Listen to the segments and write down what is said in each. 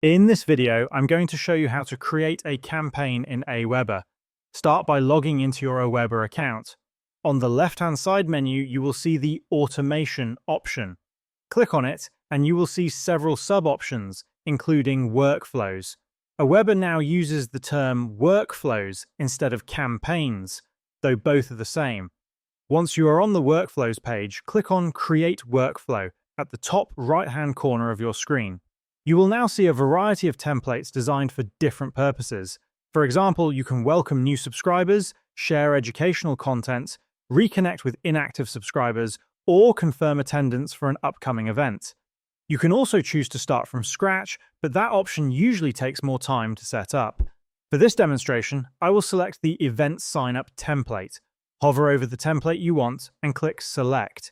In this video, I'm going to show you how to create a campaign in Aweber. Start by logging into your Aweber account. On the left-hand side menu, you will see the Automation option. Click on it, and you will see several sub-options, including Workflows. Aweber now uses the term Workflows instead of Campaigns, though both are the same. Once you are on the Workflows page, click on Create Workflow at the top right-hand corner of your screen. You will now see a variety of templates designed for different purposes. For example, you can welcome new subscribers, share educational content, reconnect with inactive subscribers, or confirm attendance for an upcoming event. You can also choose to start from scratch, but that option usually takes more time to set up. For this demonstration, I will select the Event Sign-up template. Hover over the template you want and click Select.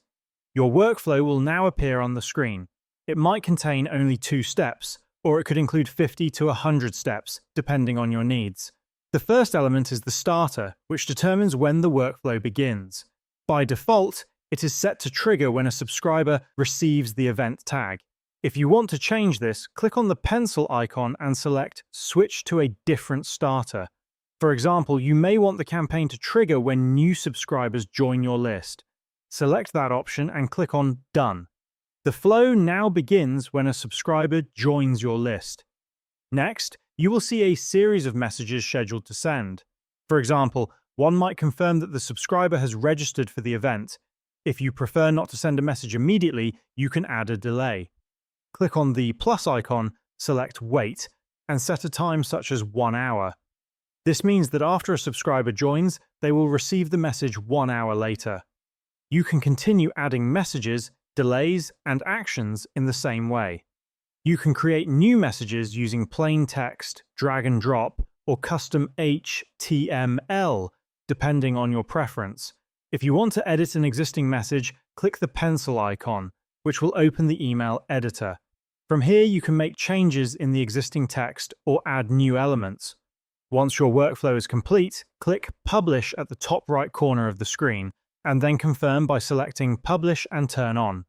Your workflow will now appear on the screen. It might contain only 2 steps, or it could include 50 to 100 steps, depending on your needs. The first element is the starter, which determines when the workflow begins. By default, it is set to trigger when a subscriber receives the event tag. If you want to change this, click on the pencil icon and select Switch to a different starter. For example, you may want the campaign to trigger when new subscribers join your list. Select that option and click on Done. The flow now begins when a subscriber joins your list. Next, you will see a series of messages scheduled to send. For example, one might confirm that the subscriber has registered for the event. If you prefer not to send a message immediately, you can add a delay. Click on the plus icon, select Wait, and set a time such as 1 hour. This means that after a subscriber joins, they will receive the message 1 hour later. You can continue adding messages, delays, and actions in the same way. You can create new messages using plain text, drag and drop, or custom HTML, depending on your preference. If you want to edit an existing message, click the pencil icon, which will open the email editor. From here, you can make changes in the existing text or add new elements. Once your workflow is complete, click Publish at the top right corner of the screen, and then confirm by selecting Publish and Turn On.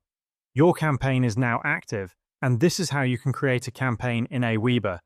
Your campaign is now active, and this is how you can create a campaign in Aweber.